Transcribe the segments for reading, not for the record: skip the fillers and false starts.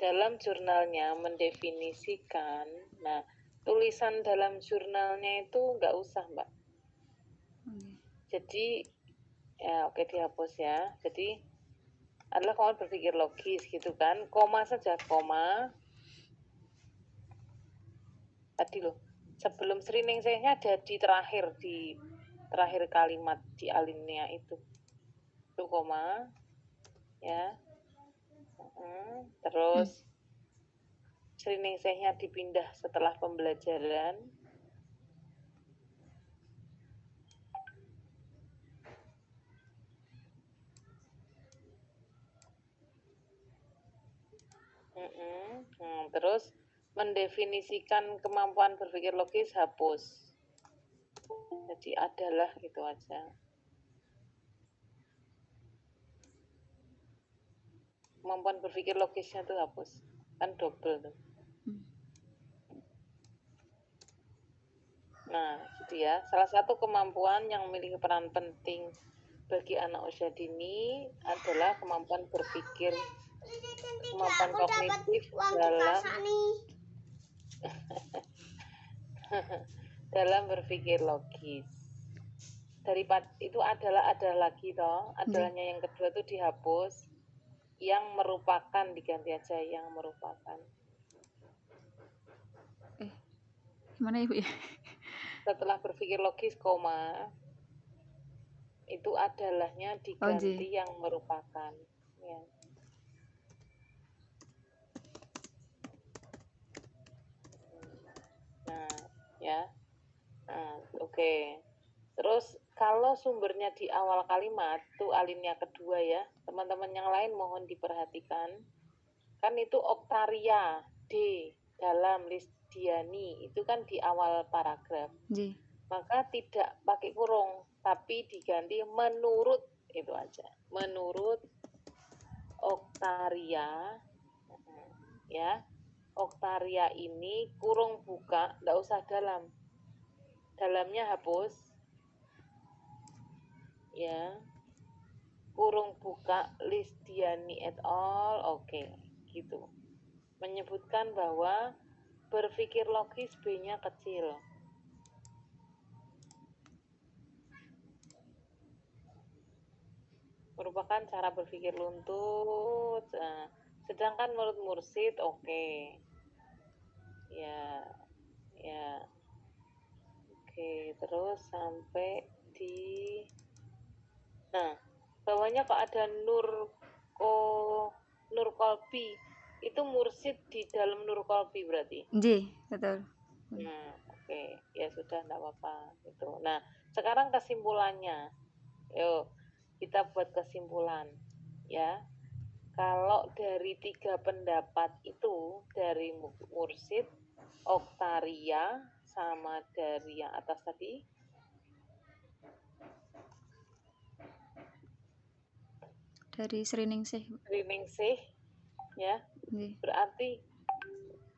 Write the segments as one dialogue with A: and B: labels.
A: dalam jurnalnya mendefinisikan. Nah, tulisan dalam jurnalnya itu nggak usah, Mbak. Jadi, ya oke, dihapus ya. Jadi, adalah kemampuan berpikir logis gitu kan. Koma saja, koma. Tadi loh, sebelum Sriningsihnya ada di terakhir kalimat di alinea itu. Itu koma. Ya. Terus Sriningsihnya dipindah setelah pembelajaran. Terus mendefinisikan kemampuan berpikir logis, hapus. Jadi adalah gitu aja. Kemampuan berpikir logisnya tuh hapus. Kan double tuh. Nah, gitu ya. Salah satu kemampuan yang memiliki peran penting bagi anak usia dini adalah kemampuan berpikir, kemampuan kognitif dalam berpikir logis. Daripada itu adalah lagi toh, adalahnya yang kedua itu dihapus, yang merupakan diganti aja yang merupakan.
B: Gimana Ibu ya?
A: Setelah berpikir logis, koma, itu adalahnya diganti yang merupakan. Ya. Nah, ya. Nah, oke. Terus kalau sumbernya di awal kalimat, itu alinea kedua ya. Teman-teman yang lain mohon diperhatikan. Kan itu Oktaria D dalam Listiani, itu kan di awal paragraf. Maka tidak pakai kurung, tapi diganti menurut, itu aja. Menurut Oktaria, ya. Oktaria ini kurung buka, nggak usah dalam. Dalamnya hapus. Ya. Kurung buka Listiani et al. Oke, gitu. Menyebutkan bahwa berpikir logis B-nya kecil. Merupakan cara berpikir luntut. Nah, sedangkan menurut Mursid, oke. Ya. Oke, terus sampai di... Nah, bawahnya kok ada Nur Kolbi. Itu Mursid di dalam Nur Kolbi berarti?
B: Betul.
A: Oke. Ya sudah, enggak apa-apa. Gitu. Nah, sekarang kesimpulannya. Yuk, kita buat kesimpulan. Ya. Kalau dari 3 pendapat itu, dari Mursid, Oktaria, sama dari yang atas tadi,
B: dari Sriningsih,
A: ya. Berarti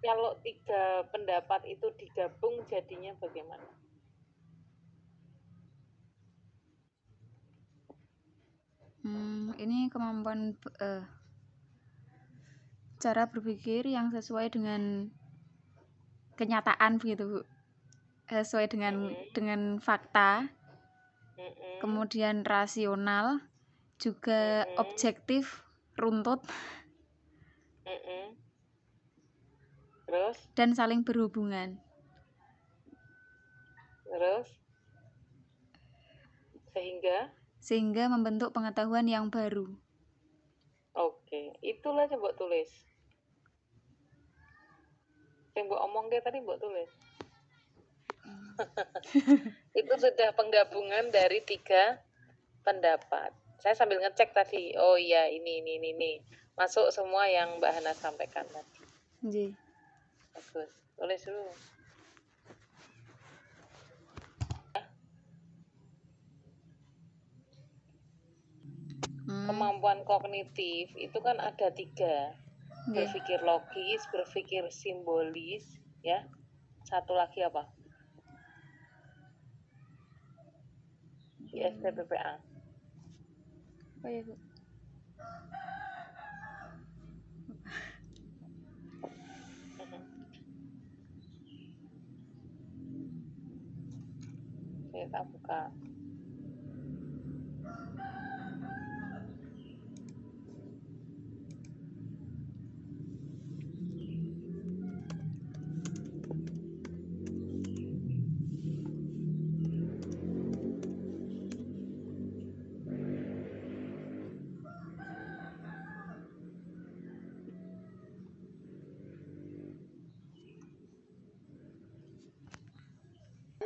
A: kalau 3 pendapat itu digabung jadinya bagaimana?
B: Ini kemampuan cara berpikir yang sesuai dengan kenyataan begitu Bu. Sesuai dengan fakta. Kemudian rasional, juga objektif, runtut.
A: Terus?
B: Dan saling berhubungan.
A: Terus? Sehingga
B: membentuk pengetahuan yang baru.
A: Oke, itulah coba tulis. Yang mbok omongke tadi mbok tulis. Itu sudah penggabungan dari 3 pendapat. Saya sambil ngecek tadi. Oh iya, ini. Masuk semua yang Mbak Hana sampaikan tadi. Bagus. Tulis dulu. Kemampuan kognitif itu kan ada 3. Berpikir logis, berpikir simbolis, ya. Satu lagi apa? Di SPPPA.
B: Oh iya Bu.
A: Oke, tak buka.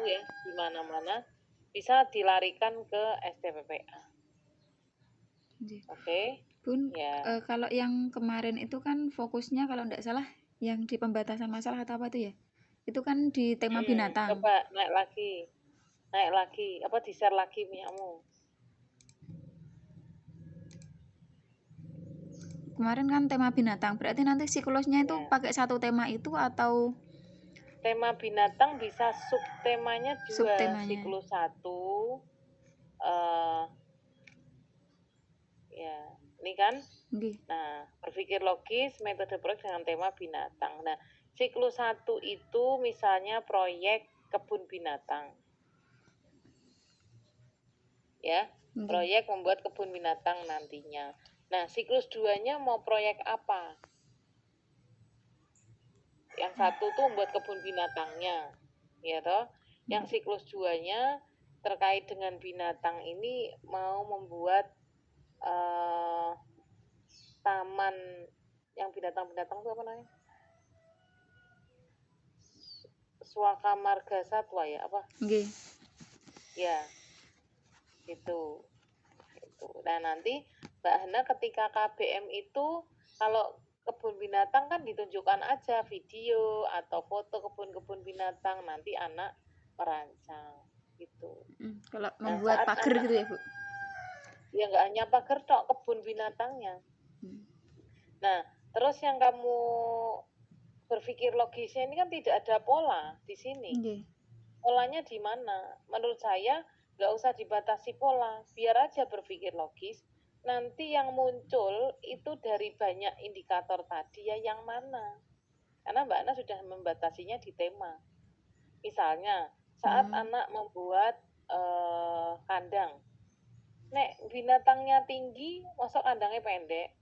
A: Ya, di mana-mana bisa dilarikan ke STPPA. Oke.
B: Bun,
A: Ya.
B: kalau yang kemarin itu kan fokusnya kalau tidak salah yang di pembatasan masalah atau apa itu ya? Itu kan di tema binatang.
A: Coba naik lagi. Apa di-share lagi punyakamu?
B: Kemarin kan tema binatang. Berarti nanti siklusnya itu pakai satu tema itu atau
A: tema binatang bisa subtemanya juga.
B: subtemanya?
A: Siklus 1 ya, ini kan.
B: Okay.
A: Nah, berpikir logis, metode proyek dengan tema binatang. Nah, siklus 1 itu misalnya proyek kebun binatang. Ya, proyek membuat kebun binatang nantinya. Nah, siklus 2-nya mau proyek apa? Yang satu tuh membuat kebun binatangnya, ya toh. Yang siklus 2-nya terkait dengan binatang ini mau membuat taman yang binatang-binatang itu apa namanya? Swaka Marga Satwa ya apa? Ya, gitu. Nah nanti Mbak Hana ketika KBM itu kalau kebun binatang kan ditunjukkan aja video atau foto kebun-kebun binatang, nanti anak merancang gitu.
B: Kalau membuat pagar gitu ya Bu?
A: Ya nggak hanya pagar tok, kebun binatangnya. Nah terus yang kamu berpikir logisnya ini kan tidak ada pola di sini. Polanya di mana? Menurut saya nggak usah dibatasi pola, biar aja berpikir logis. Nanti yang muncul itu dari banyak indikator tadi ya yang mana? Karena Mbak Ana sudah membatasinya di tema. Misalnya saat anak membuat kandang, nek binatangnya tinggi, masuk kandangnya pendek.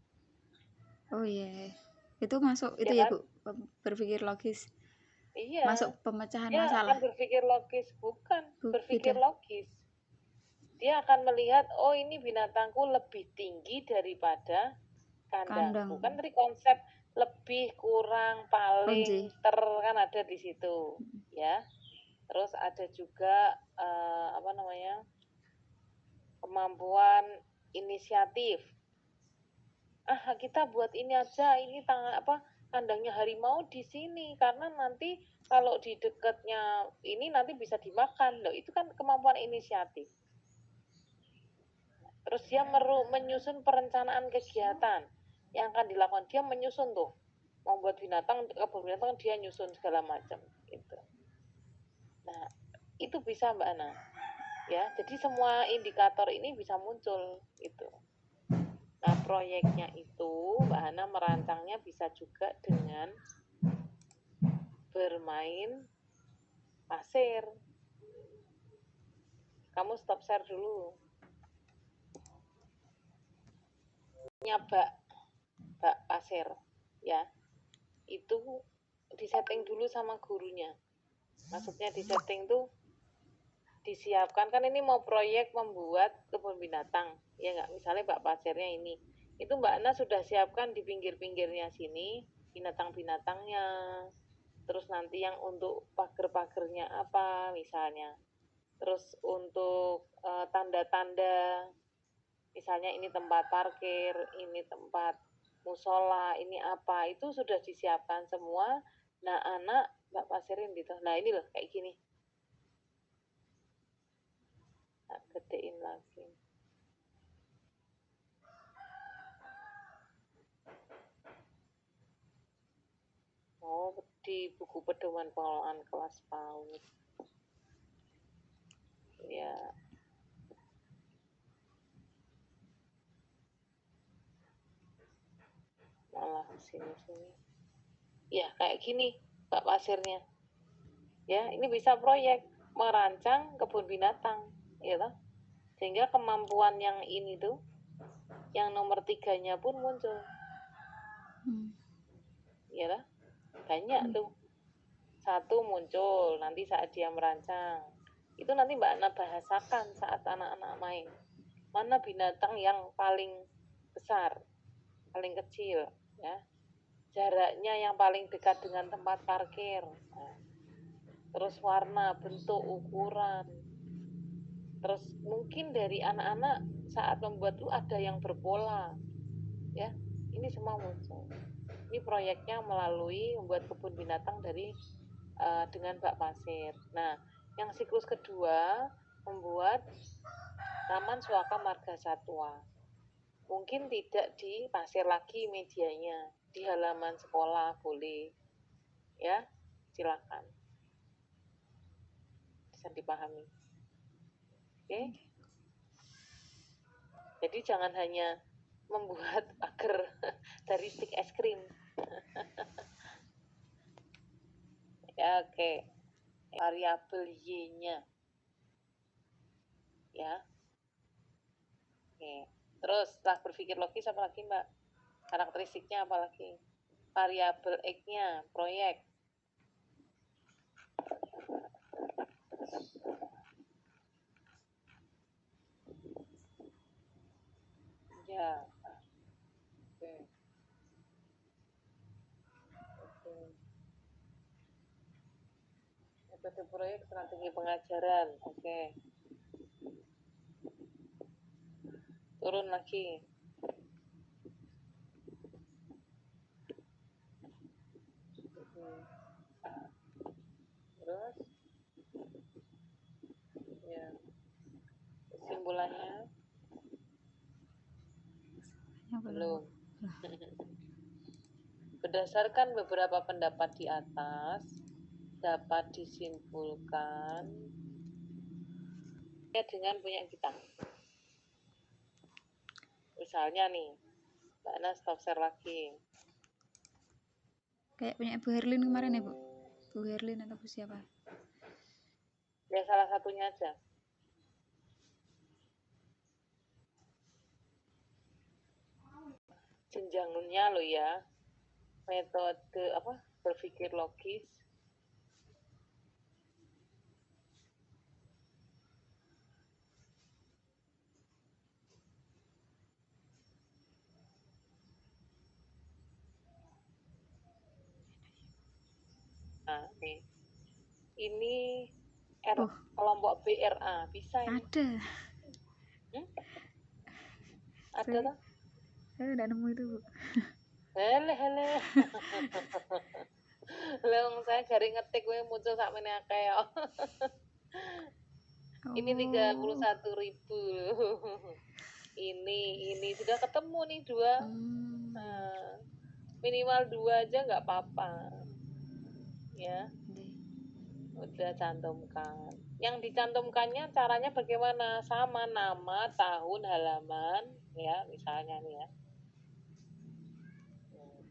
B: Oh iya, itu masuk itu
A: ya
B: ya Bu, berpikir logis.
A: Iya.
B: Masuk pemecahan
A: dia
B: masalah.
A: Akan berpikir logis, bukan berpikir logis. Dia akan melihat, oh ini binatangku lebih tinggi daripada kandangku. Kan dari konsep lebih, kurang, paling, ter kan ada di situ, ya. Terus ada juga kemampuan inisiatif. Kita buat ini aja, ini kandangnya harimau di sini karena nanti kalau di dekatnya ini nanti bisa dimakan. Loh, itu kan kemampuan inisiatif. Terus dia menyusun perencanaan kegiatan yang akan dilakukan. Dia menyusun tuh, membuat kebun binatang dia nyusun segala macam gitu. Nah, itu bisa Mbak Ana. Ya, jadi semua indikator ini bisa muncul gitu. Nah, proyeknya itu Mbak Ana merancangnya bisa juga dengan bermain pasir. Kamu stop share dulu. Bak pasir ya. Itu disetting dulu sama gurunya. Maksudnya disetting tuh disiapkan, kan ini mau proyek membuat kebun binatang ya nggak, misalnya bak pasirnya ini, itu Mbak Ana sudah siapkan di pinggir-pinggirnya sini binatang-binatangnya, terus nanti yang untuk pagar-pagarnya apa misalnya, terus untuk tanda-tanda misalnya ini tempat parkir, ini tempat musola, ini apa, itu sudah disiapkan semua. Nah anak Mbak pasirin gitu, nah ini loh kayak gini, gedein lagi. Oh, di buku pedoman pengelolaan kelas PAUD. Ya. Malah sini-sini. Ya, kayak gini, Pak pasirnya. Ya, ini bisa proyek. merancang kebun binatang, ya toh? Sehingga kemampuan yang ini tuh, yang nomor 3-nya pun muncul, ya toh? Banyak tuh. Satu muncul nanti saat dia merancang. Itu nanti Mbak Ana bahasakan saat anak-anak main. Mana binatang yang paling besar, paling kecil, ya. Jaraknya yang paling dekat dengan tempat parkir. Nah, terus warna, bentuk, ukuran. Terus mungkin dari anak-anak saat membuat itu ada yang berpola, ya. Ini semua muncul. Ini proyeknya melalui membuat kebun binatang dengan bak pasir. Nah, yang siklus kedua membuat Taman Suaka Marga Satwa. Mungkin tidak di pasir lagi medianya, di halaman sekolah boleh, ya, silakan. Bisa dipahami. Oke? Jadi jangan hanya membuat pagar dari stik es krim. Ya, oke. Variabel Y-nya. Ya. Oke. Terus setelah berpikir logis apa lagi, Mbak? Karakteristiknya apa lagi? Variabel X-nya, proyek. Ya. Oke. Oke. Metode proyek strategi pengajaran. Oke. Turun lagi. Terus ya, kesimpulannya belum. Berdasarkan beberapa pendapat di atas, dapat disimpulkan ya dengan punya kita. Misalnya nih, Mbak Ana stop share lagi.
B: Kayak punya Bu Herlin kemarin ya, Bu? Bu Herlin atau Bu siapa?
A: Ya salah satunya aja. Jenjangnya lo ya. Metode apa? Berpikir logis. Nah, nih. Ini kelompok BRA bisa ini?
B: Ada.
A: Ada toh?
B: Saya udah nemu itu, Bu.
A: Hele. Lah saya garing ngetik gue muncul sak meneh akeh. Ini 31.000. Ini sudah ketemu nih 2. Nah, minimal 2 aja nggak apa-apa. Ya. Udah cantumkan. Yang dicantumkannya caranya bagaimana? Sama nama, tahun, halaman, ya, misalnya nih ya.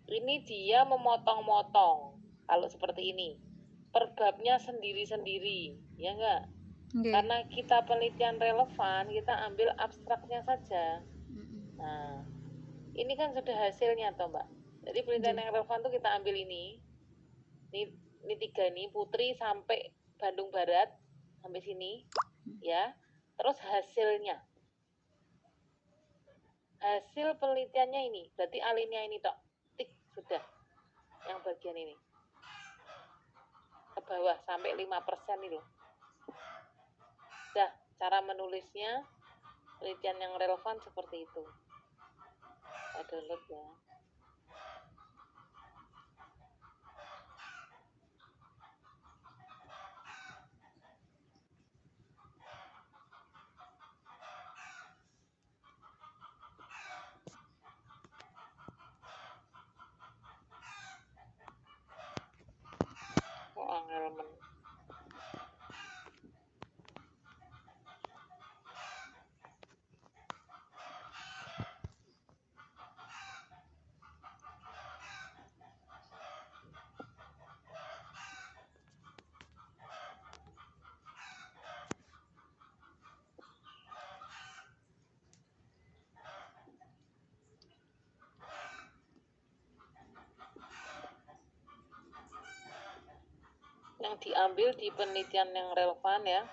A: Ini dia memotong-motong. Kalau seperti ini, per babnya sendiri-sendiri, ya enggak? Karena kita penelitian relevan, kita ambil abstraknya saja. Nah, ini kan sudah hasilnya toh, Mbak. Jadi penelitian yang relevan tuh kita ambil ini 3 nih, Putri sampai Bandung Barat, sampai sini, ya. Terus hasilnya. Hasil penelitiannya ini, berarti alinea ini tok. Tik, sudah. Yang bagian ini. Ke bawah, sampai 5% nih loh. Dah, cara menulisnya, penelitian yang relevan seperti itu. Saya download ya. Angel yang diambil di penelitian yang relevan ya.